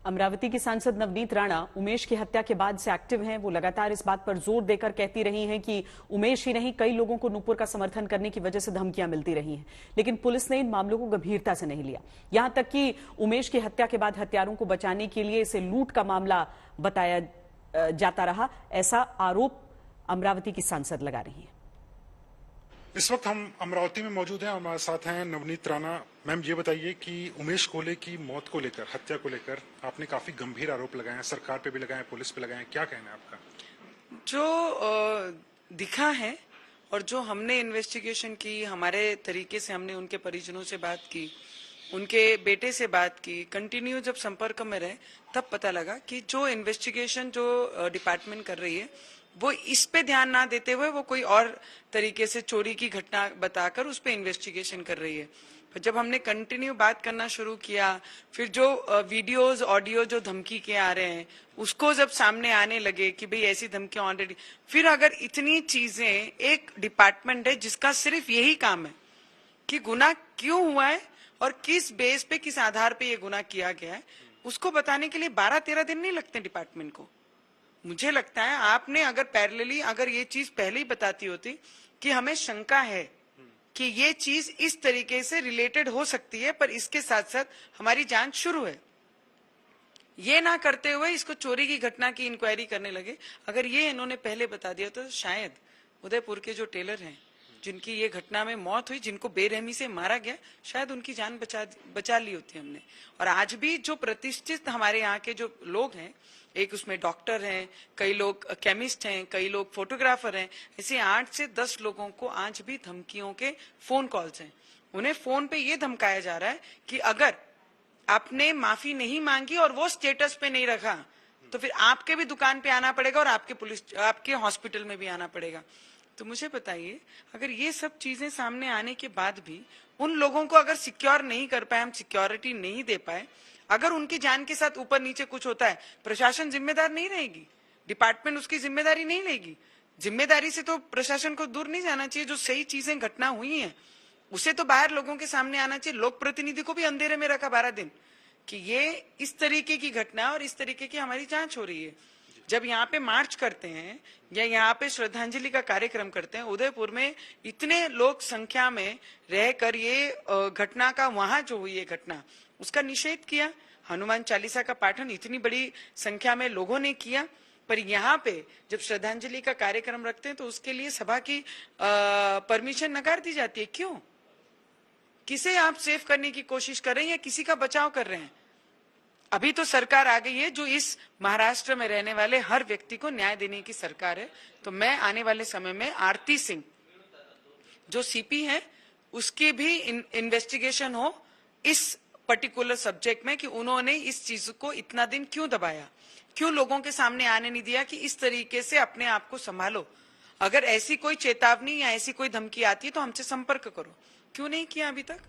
अमरावती की सांसद नवनीत राणा उमेश की हत्या के बाद से एक्टिव हैं। वो लगातार इस बात पर जोर देकर कहती रही हैं कि उमेश ही नहीं, कई लोगों को नूपुर का समर्थन करने की वजह से धमकियां मिलती रही हैं, लेकिन पुलिस ने इन मामलों को गंभीरता से नहीं लिया। यहां तक कि उमेश की हत्या के बाद हत्यारों को बचाने के लिए इसे लूट का मामला बताया जाता रहा, ऐसा आरोप अमरावती की सांसद लगा रही है। इस वक्त हम अमरावती में मौजूद हैं। हमारे साथ हैं नवनीत राणा। मैम, ये बताइए कि उमेश कोले की मौत को लेकर, हत्या को लेकर आपने काफी गंभीर आरोप लगाए हैं, सरकार पे भी लगाए, पुलिस पे लगाए, क्या कहना है आपका? जो दिखा है और जो हमने इन्वेस्टिगेशन की, हमारे तरीके से हमने उनके परिजनों से बात की, उनके बेटे से बात की, कंटिन्यू जब संपर्क में रहे, तब पता लगा कि जो इन्वेस्टिगेशन जो डिपार्टमेंट कर रही है वो इस पे ध्यान ना देते हुए वो कोई और तरीके से चोरी की घटना बताकर उस पे इन्वेस्टिगेशन कर रही है। पर जब हमने कंटिन्यू बात करना शुरू किया, फिर जो वीडियोस ऑडियो जो धमकी के आ रहे हैं उसको जब सामने आने लगे कि भाई ऐसी धमकियां ऑलरेडी, फिर अगर इतनी चीजें, एक डिपार्टमेंट है जिसका सिर्फ यही काम है कि गुनाह क्यों हुआ है और किस बेस पे, किस आधार पे ये गुनाह किया गया है, उसको बताने के लिए 12-13 दिन नहीं लगते डिपार्टमेंट को। मुझे लगता है आपने अगर पैरेलली अगर ये चीज पहले ही बताती होती कि हमें शंका है कि ये चीज इस तरीके से रिलेटेड हो सकती है, पर इसके साथ साथ हमारी जांच शुरू है, ये ना करते हुए इसको चोरी की घटना की इंक्वायरी करने लगे। अगर ये इन्होंने पहले बता दिया तो शायद उदयपुर के जो टेलर हैं जिनकी ये घटना में मौत हुई, जिनको बेरहमी से मारा गया, शायद उनकी जान बचा ली होती हमने। और आज भी जो प्रतिष्ठित हमारे यहाँ के जो लोग हैं, एक उसमें डॉक्टर हैं, कई लोग केमिस्ट हैं, कई लोग फोटोग्राफर हैं, ऐसे 8 से 10 लोगों को आज भी धमकियों के फोन कॉल्स हैं। उन्हें फोन पे ये धमकाया जा रहा है कि अगर आपने माफी नहीं मांगी और वो स्टेटस पे नहीं रखा तो फिर आपके भी दुकान पे आना पड़ेगा और आपके हॉस्पिटल में भी आना पड़ेगा। तो मुझे बताइए, अगर ये सब चीजें सामने आने के बाद भी उन लोगों को अगर सिक्योर नहीं कर पाए, हम सिक्योरिटी नहीं दे पाए, अगर उनकी जान के साथ ऊपर नीचे कुछ होता है, प्रशासन जिम्मेदार नहीं रहेगी, डिपार्टमेंट उसकी जिम्मेदारी नहीं लेगी। जिम्मेदारी से तो प्रशासन को दूर नहीं जाना चाहिए। जो सही चीजें घटना हुई है उसे तो बाहर लोगों के सामने आना चाहिए। लोक प्रतिनिधि को भी अंधेरे में रखा 12 दिन कि ये इस तरीके की घटना और इस तरीके की हमारी जांच हो रही है। जब यहाँ पे मार्च करते हैं या यहाँ पे श्रद्धांजलि का कार्यक्रम करते हैं, उदयपुर में इतने लोग संख्या में रहकर ये घटना का, वहां जो हुई है घटना, उसका निषेध किया, हनुमान चालीसा का पाठन इतनी बड़ी संख्या में लोगों ने किया, पर यहाँ पे जब श्रद्धांजलि का कार्यक्रम रखते हैं तो उसके लिए सभा की परमिशन नकार दी जाती है। क्यों? किसे आप सेव करने की कोशिश कर रहे हैं या किसी का बचाव कर रहे हैं? अभी तो सरकार आ गई है जो इस महाराष्ट्र में रहने वाले हर व्यक्ति को न्याय देने की सरकार है। तो मैं आने वाले समय में आरती सिंह जो सीपी है उसकी भी इन्वेस्टिगेशन हो इस पर्टिकुलर सब्जेक्ट में कि उन्होंने इस चीज को इतना दिन क्यों दबाया, क्यों लोगों के सामने आने नहीं दिया कि इस तरीके से अपने आप को संभालो। अगर ऐसी कोई चेतावनी या ऐसी कोई धमकी आती है तो हमसे संपर्क करो। क्यों नहीं किया अभी तक?